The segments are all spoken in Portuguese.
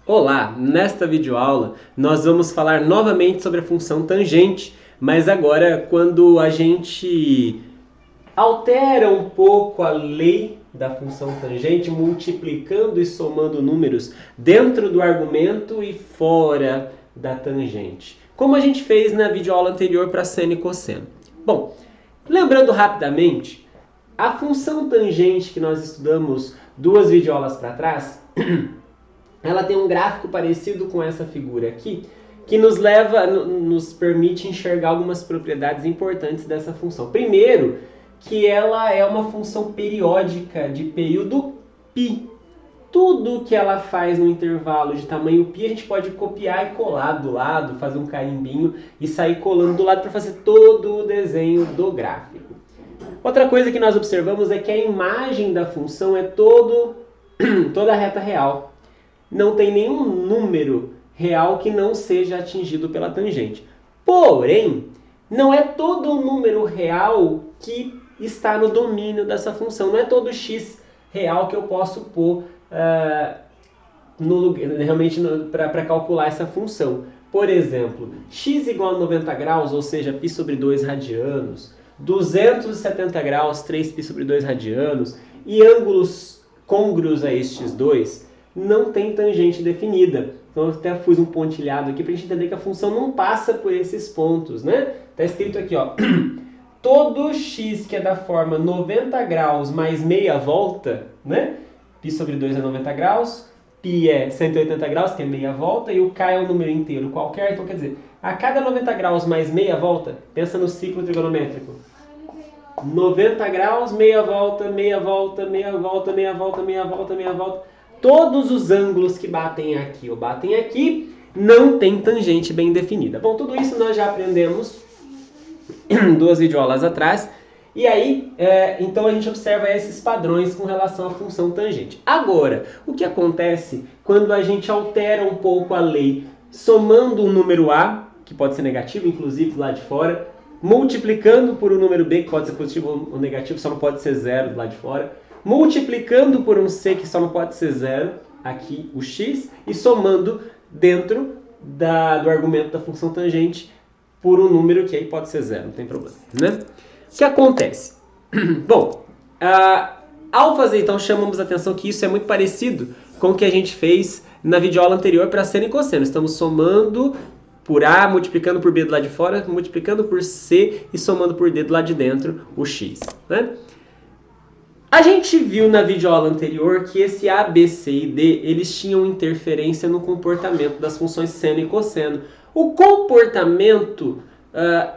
Olá, nesta videoaula nós vamos falar novamente sobre a função tangente, mas agora quando a gente altera um pouco a lei da função tangente, multiplicando e somando números dentro do argumento e fora da tangente, como a gente fez na videoaula anterior para seno e cosseno. Bom, lembrando rapidamente, a função tangente que nós estudamos duas videoaulas para trás, ela tem um gráfico parecido com essa figura aqui, que nos permite enxergar algumas propriedades importantes dessa função. Primeiro, que ela é uma função periódica de período π. Tudo que ela faz no intervalo de tamanho π, a gente pode copiar e colar do lado, fazer um carimbinho e sair colando do lado para fazer todo o desenho do gráfico. Outra coisa que nós observamos é que a imagem da função é toda a reta real. Não tem nenhum número real que não seja atingido pela tangente. Porém, não é todo o número real que está no domínio dessa função. Não é todo x real que eu posso pôr realmente para calcular essa função. Por exemplo, x igual a 90 graus, ou seja, π sobre 2 radianos, 270 graus, 3π sobre 2 radianos, e ângulos côngruos a estes dois, não tem tangente definida. Então eu até fiz um pontilhado aqui para a gente entender que a função não passa por esses pontos, né? Está escrito aqui, ó, todo x que é da forma 90 graus mais meia volta, né? Π sobre 2 é 90 graus, π é 180 graus, que é meia volta, e o k é um número inteiro qualquer. Então quer dizer, a cada 90 graus mais meia volta, pensa no ciclo trigonométrico. 90 graus, meia volta, meia volta, meia volta, meia volta, meia volta, meia volta. Todos os ângulos que batem aqui ou batem aqui não tem tangente bem definida. Bom, tudo isso nós já aprendemos duas videoaulas atrás. E aí, então a gente observa esses padrões com relação à função tangente. Agora, o que acontece quando a gente altera um pouco a lei, somando um número A, que pode ser negativo, inclusive lá de fora, multiplicando por um número B, que pode ser positivo ou negativo, só não pode ser zero lá de fora, multiplicando por um c, que só não pode ser zero, aqui o x, e somando dentro do argumento da função tangente por um número que aí pode ser zero, não tem problema, né? O que acontece? Bom, ao fazer então, chamamos a atenção que isso é muito parecido com o que a gente fez na videoaula anterior para seno e cosseno. Estamos somando por A, multiplicando por B do lado de fora, multiplicando por C e somando por D do lado de dentro o x, né? A gente viu na videoaula anterior que esse A, B, C e D, eles tinham interferência no comportamento das funções seno e cosseno. O comportamento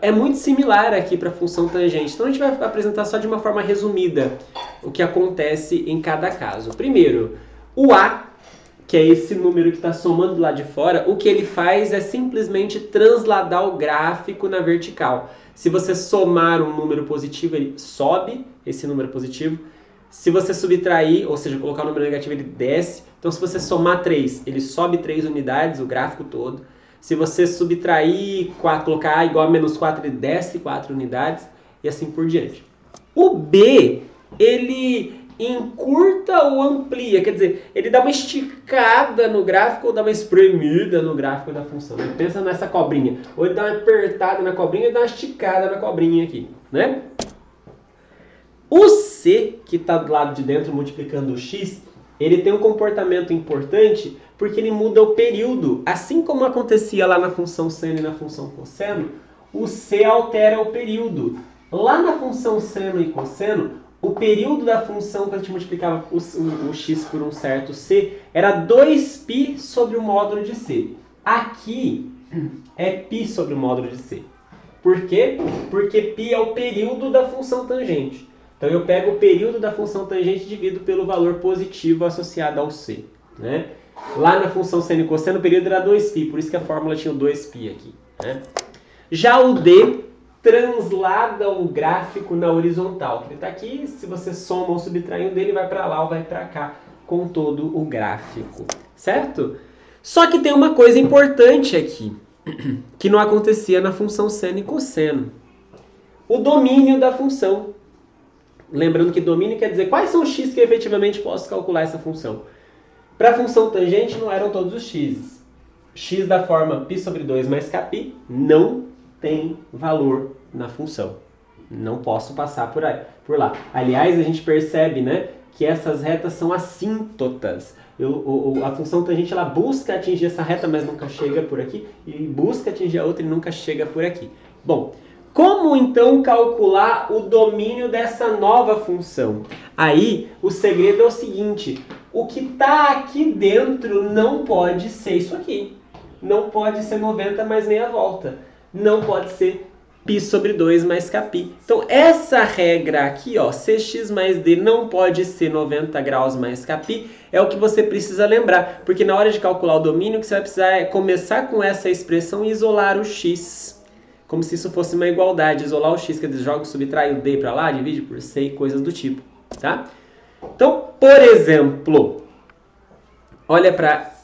é muito similar aqui para a função tangente. Então a gente vai apresentar só de uma forma resumida o que acontece em cada caso. Primeiro, o A, que é esse número que está somando lá de fora, o que ele faz é simplesmente transladar o gráfico na vertical. Se você somar um número positivo, ele sobe esse número positivo. Se você subtrair, ou seja, colocar o número negativo, ele desce. Então, se você somar 3, ele sobe 3 unidades, o gráfico todo. Se você subtrair, colocar A igual a menos 4, ele desce 4 unidades, e assim por diante. O B, ele encurta ou amplia, quer dizer, ele dá uma esticada no gráfico ou dá uma espremida no gráfico da função. Pensa nessa cobrinha. Ou ele dá uma apertada na cobrinha ou dá uma esticada na cobrinha aqui, né? O C, que está do lado de dentro multiplicando o x, ele tem um comportamento importante porque ele muda o período. Assim como acontecia lá na função seno e na função cosseno, o C altera o período. Lá na função seno e cosseno, o período da função, quando a gente multiplicava o x por um certo C, era 2π sobre o módulo de C. Aqui é π sobre o módulo de C. Por quê? Porque π é o período da função tangente. Então eu pego o período da função tangente e divido pelo valor positivo associado ao C, né? Lá na função seno e cosseno o período era 2π, por isso que a fórmula tinha o 2π aqui, né? Já o D translada o gráfico na horizontal. Ele está aqui, se você soma ou subtrai um dele, vai para lá ou vai para cá com todo o gráfico, certo? Só que tem uma coisa importante aqui, que não acontecia na função seno e cosseno. O domínio da função. Lembrando que domínio quer dizer quais são os x que eu efetivamente posso calcular essa função. Para a função tangente não eram todos os x. X da forma π sobre 2 mais kπ não tem valor na função. Não posso passar por lá. Aliás, a gente percebe, né, que essas retas são assíntotas. A função tangente ela busca atingir essa reta, mas nunca chega por aqui. E busca atingir a outra e nunca chega por aqui. Bom, como então calcular o domínio dessa nova função? Aí, o segredo é o seguinte. O que está aqui dentro não pode ser isso aqui. Não pode ser 90 mais meia volta. Não pode ser π sobre 2 mais kπ. Então, essa regra aqui, ó, cx mais d não pode ser 90 graus mais kπ, é o que você precisa lembrar. Porque na hora de calcular o domínio, o que você vai precisar é começar com essa expressão e isolar o x. Como se isso fosse uma igualdade. Isolar o x, quer dizer, joga, subtrai o d para lá, divide por c e coisas do tipo. Tá? Então, por exemplo, olha para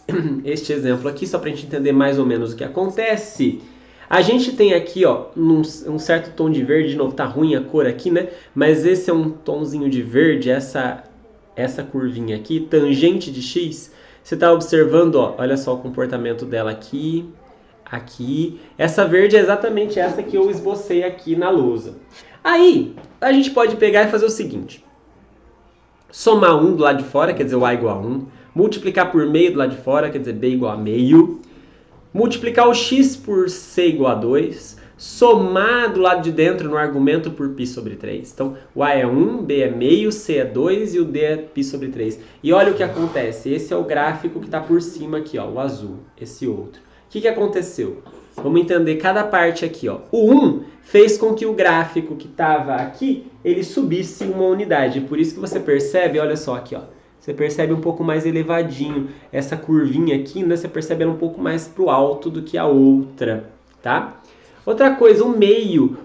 este exemplo aqui, só para a gente entender mais ou menos o que acontece. A gente tem aqui, ó, um certo tom de verde, de novo, tá ruim a cor aqui, né? Mas esse é um tomzinho de verde, essa curvinha aqui, tangente de x. Você tá observando, ó, olha só o comportamento dela aqui, aqui. Essa verde é exatamente essa que eu esbocei aqui na lousa. Aí, a gente pode pegar e fazer o seguinte. Somar 1 do lado de fora, quer dizer, o a igual a 1. Multiplicar por meio do lado de fora, quer dizer, b igual a meio. Multiplicar o x por c igual a 2, somar do lado de dentro no argumento por π sobre 3. Então, o a é 1, b é meio, c é 2 e o d é π sobre 3. E olha o que acontece, esse é o gráfico que está por cima aqui, ó, o azul, esse outro. O que aconteceu? Vamos entender cada parte aqui, ó. O 1 fez com que o gráfico que estava aqui, ele subisse uma unidade. Por isso que você percebe, olha só aqui, ó. Você percebe um pouco mais elevadinho. Essa curvinha aqui, né? Você percebe ela um pouco mais pro alto do que a outra, tá? Outra coisa, o meio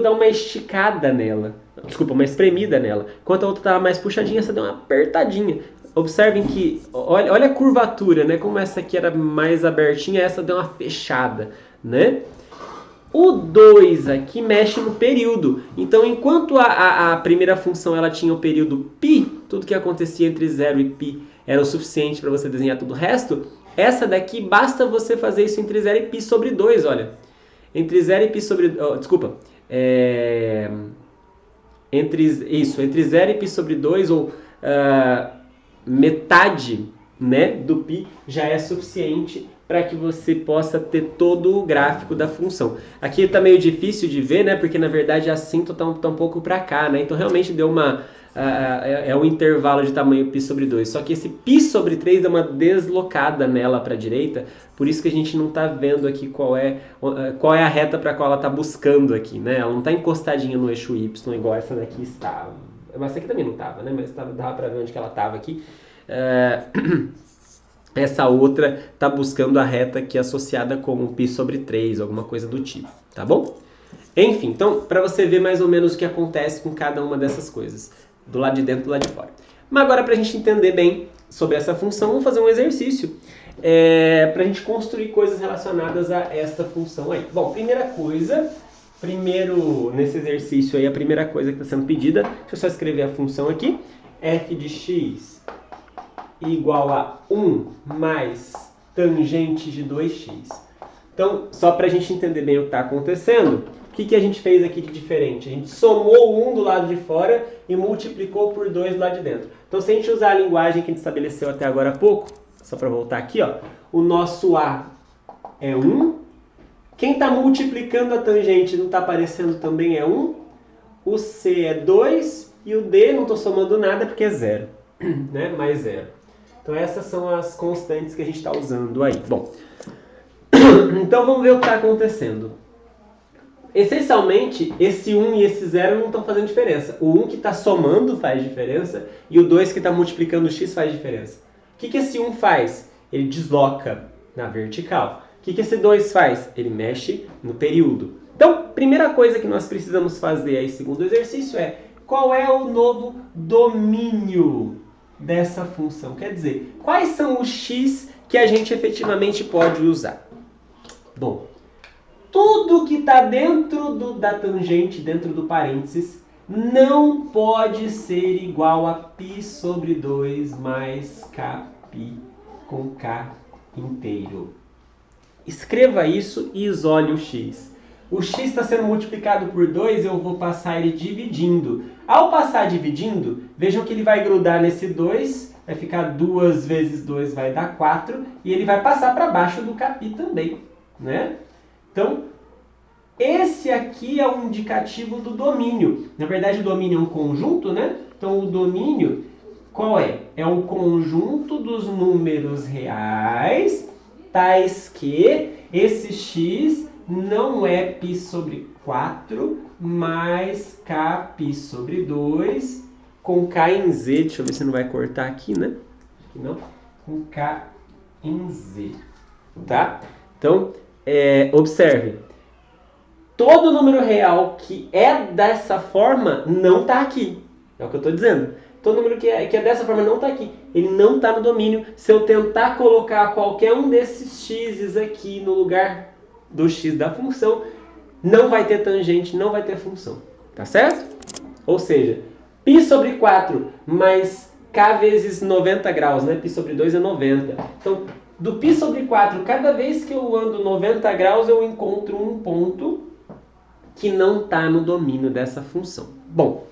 dá uma esticada nela. Desculpa, uma espremida nela. Enquanto a outra estava mais puxadinha, essa deu uma apertadinha. Observem que, olha a curvatura, né? Como essa aqui era mais abertinha, essa deu uma fechada, né? O 2 aqui mexe no período. Então, enquanto a primeira função ela tinha o período π, tudo que acontecia entre 0 e π era o suficiente para você desenhar tudo o resto, essa daqui basta você fazer isso entre 0 e π sobre 2, olha. Entre 0 e π sobre... entre 0 e π sobre 2, ou metade, né, do π já é suficiente para que você possa ter todo o gráfico da função. Aqui está meio difícil de ver, né, porque na verdade a assíntota está um pouco para cá, né, então realmente deu é um intervalo de tamanho π sobre 2, só que esse π sobre 3 dá uma deslocada nela para a direita, por isso que a gente não está vendo aqui qual é a reta para qual ela está buscando aqui, né, ela não está encostadinha no eixo y igual essa daqui está, mas essa aqui também não estava, né, mas dava para ver onde que ela estava aqui. Essa outra está buscando a reta que é associada com o π sobre 3, alguma coisa do tipo, tá bom? Enfim, então, para você ver mais ou menos o que acontece com cada uma dessas coisas, do lado de dentro e do lado de fora. Mas agora, para a gente entender bem sobre essa função, vamos fazer um exercício para a gente construir coisas relacionadas a esta função aí. Bom, nesse exercício aí, a primeira coisa que está sendo pedida, deixa eu só escrever a função aqui, f de x igual a 1 mais tangente de 2x. Então, só para a gente entender bem o que está acontecendo, o que a gente fez aqui de diferente? A gente somou 1 do lado de fora e multiplicou por 2 do lado de dentro. Então, se a gente usar a linguagem que a gente estabeleceu até agora há pouco, só para voltar aqui, ó, o nosso a é 1. Quem está multiplicando a tangente não está aparecendo também é 1. O c é 2 e o d, não estou somando nada porque é 0, né? Mais 0. Então essas são as constantes que a gente está usando aí. Bom, então vamos ver o que está acontecendo. Essencialmente, esse 1 e esse 0 não estão fazendo diferença. O 1 que está somando faz diferença e o 2 que está multiplicando o x faz diferença. O que esse 1 faz? Ele desloca na vertical. O que esse 2 faz? Ele mexe no período. Então, primeira coisa que nós precisamos fazer aí, segundo o exercício, é qual é o novo domínio dessa função? Quer dizer, quais são os x que a gente efetivamente pode usar? Bom, tudo que está dentro da tangente, dentro do parênteses, não pode ser igual a π sobre 2 mais kπ. π com k inteiro. Escreva isso e isole o x. O x está sendo multiplicado por 2, eu vou passar ele dividindo. Ao passar dividindo, vejam que ele vai grudar nesse 2, vai ficar 2 vezes 2 vai dar 4, e ele vai passar para baixo do κ também, né? Então, esse aqui é um indicativo do domínio. Na verdade, o domínio é um conjunto, né? Então, o domínio, qual é? É o conjunto dos números reais, tais que esse x não é π sobre 4, mais kπ sobre 2, com k em z. Deixa eu ver se não vai cortar aqui, né? Aqui não. Com k em z. Tá? Então, observe. Todo número real que é dessa forma não está aqui. É o que eu estou dizendo. Todo número que é dessa forma não está aqui. Ele não está no domínio. Se eu tentar colocar qualquer um desses x's aqui no lugar do x da função, não vai ter tangente, não vai ter função. Tá certo? Ou seja, π sobre 4 mais k vezes 90 graus, né? Π sobre 2 é 90. Então, do π sobre 4, cada vez que eu ando 90 graus, eu encontro um ponto que não está no domínio dessa função. Bom,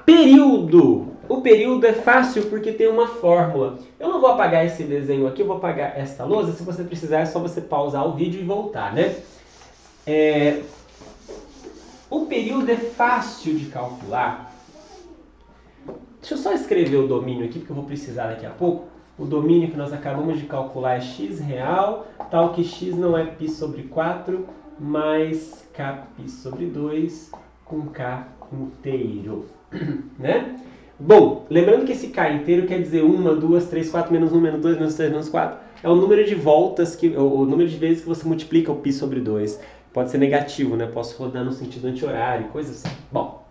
período. O período é fácil porque tem uma fórmula. Eu não vou apagar esse desenho aqui, eu vou apagar esta lousa. Se você precisar, é só você pausar o vídeo e voltar, né? O período é fácil de calcular. Deixa eu só escrever o domínio aqui, porque eu vou precisar daqui a pouco. O domínio que nós acabamos de calcular é x real, tal que x não é π sobre 4, mais kπ sobre 2 com k inteiro, né? Bom, lembrando que esse k inteiro quer dizer 1, 2, 3, 4, menos 1, menos 2, menos 3, menos 4. É o número de voltas, o número de vezes que você multiplica o π sobre 2. Pode ser negativo, né? Posso rodar no sentido anti-horário, coisas assim. Bom,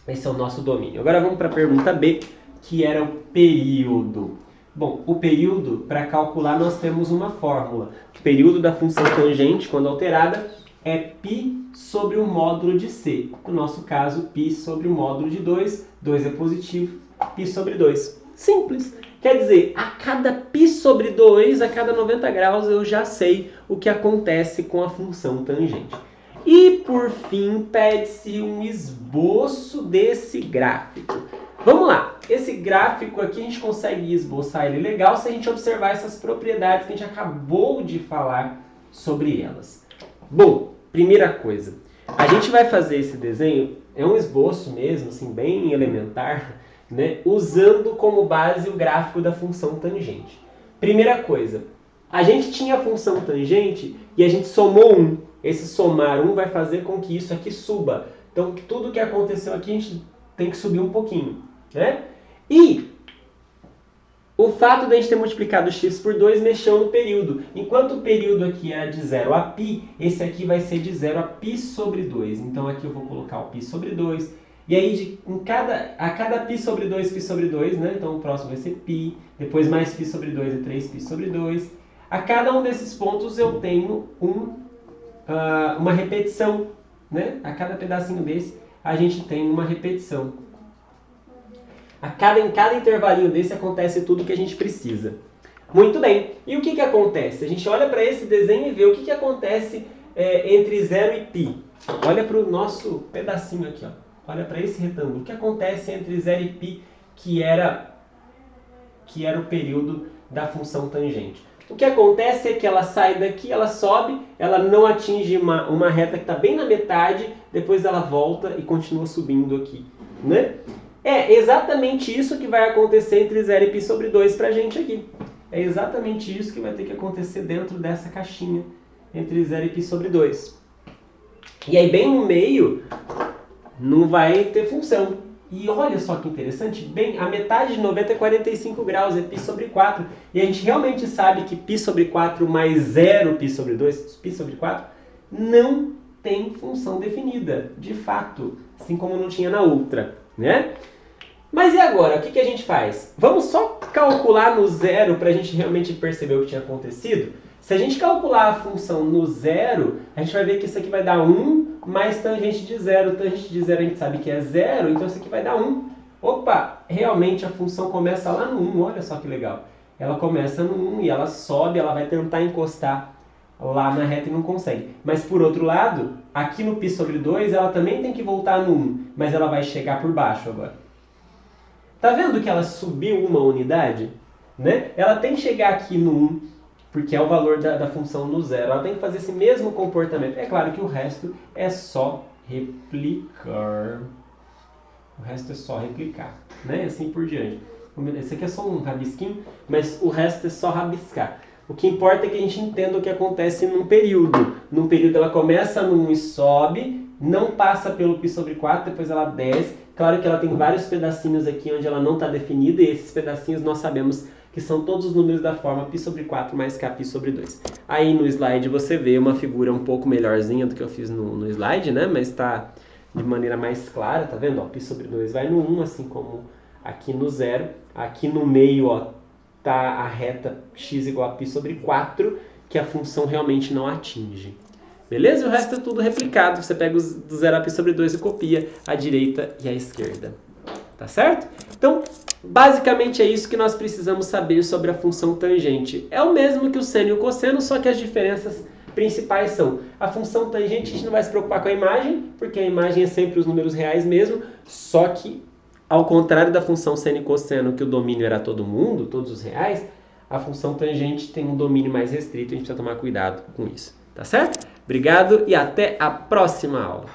esse é o nosso domínio. Agora vamos para a pergunta B, que era o período. Bom, o período, para calcular, nós temos uma fórmula. O período da função tangente, quando alterada, é π sobre o módulo de c. No nosso caso, π sobre o módulo de 2. 2 é positivo, π sobre 2. Simples. Quer dizer, a cada π sobre 2, a cada 90 graus, eu já sei o que acontece com a função tangente. E, por fim, pede-se um esboço desse gráfico. Vamos lá. Esse gráfico aqui a gente consegue esboçar ele legal se a gente observar essas propriedades que a gente acabou de falar sobre elas. Bom, primeira coisa, a gente vai fazer esse desenho, é um esboço mesmo, assim, bem elementar, né, usando como base o gráfico da função tangente. Primeira coisa, a gente tinha a função tangente e a gente somou 1. Esse somar 1 vai fazer com que isso aqui suba. Então, tudo que aconteceu aqui a gente tem que subir um pouquinho, né? E o fato de a gente ter multiplicado x por 2 mexeu no período. Enquanto o período aqui era de 0 a π, esse aqui vai ser de 0 a π sobre 2. Então, aqui eu vou colocar o π sobre 2. E aí, a cada π sobre 2, né? Então, o próximo vai ser π. Depois, mais π sobre 2 é 3π sobre 2. A cada um desses pontos, eu tenho uma repetição, né? A cada pedacinho desse, a gente tem uma repetição. Em cada intervalinho desse, acontece tudo que a gente precisa. Muito bem. E o que acontece? A gente olha para esse desenho e vê o que acontece entre 0 e π. Olha para o nosso pedacinho aqui, ó. Olha para esse retângulo. O que acontece entre 0 e π, que era o período da função tangente? O que acontece é que ela sai daqui, ela sobe, ela não atinge uma reta que está bem na metade, depois ela volta e continua subindo aqui, né? É exatamente isso que vai acontecer entre 0 e π sobre 2 para a gente aqui. É exatamente isso que vai ter que acontecer dentro dessa caixinha, entre 0 e π sobre 2. E aí, bem no meio, não vai ter função. E olha só que interessante, bem, a metade de 90 é 45 graus, é π sobre 4. E a gente realmente sabe que π sobre 4 mais 0 π sobre 2, π sobre 4, não tem função definida, de fato, assim como não tinha na outra, né? Mas e agora? O que a gente faz? Vamos só calcular no zero para a gente realmente perceber o que tinha acontecido? Se a gente calcular a função no zero, a gente vai ver que isso aqui vai dar 1 mais tangente de zero. Tangente de zero a gente sabe que é zero, então isso aqui vai dar 1. Opa, realmente a função começa lá no 1, olha só que legal. ela começa no 1 e ela sobe, ela vai tentar encostar lá na reta e não consegue. Mas por outro lado, aqui no π sobre 2, ela também tem que voltar no 1, mas ela vai chegar por baixo agora. Tá vendo que ela subiu uma unidade? Né? Ela tem que chegar aqui no 1, porque é o valor da função no zero. Ela tem que fazer esse mesmo comportamento. É claro que o resto é só replicar. O resto é só replicar, né? Assim por diante. Esse aqui é só um rabisquinho, mas o resto é só rabiscar. O que importa é que a gente entenda o que acontece num período. Num período ela começa no 1 e sobe, não passa pelo π sobre 4, depois ela desce. Claro que ela tem vários pedacinhos aqui onde ela não está definida, e esses pedacinhos nós sabemos que são todos os números da forma π sobre 4 mais kπ sobre 2. Aí no slide você vê uma figura um pouco melhorzinha do que eu fiz no slide, né? Mas está de maneira mais clara, tá vendo? Ó, π sobre 2 vai no 1, assim como aqui no 0. Aqui no meio, ó, tá a reta x igual a π sobre 4, que a função realmente não atinge. Beleza? E o resto é tudo replicado. Você pega do 0 a π sobre 2 e copia a direita e a esquerda. Tá certo? Então, basicamente é isso que nós precisamos saber sobre a função tangente. É o mesmo que o seno e o cosseno, só que as diferenças principais são: a função tangente a gente não vai se preocupar com a imagem, porque a imagem é sempre os números reais mesmo, só que ao contrário da função seno e cosseno, que o domínio era todo mundo, todos os reais, a função tangente tem um domínio mais restrito, a gente precisa tomar cuidado com isso. Tá certo? Obrigado e até a próxima aula.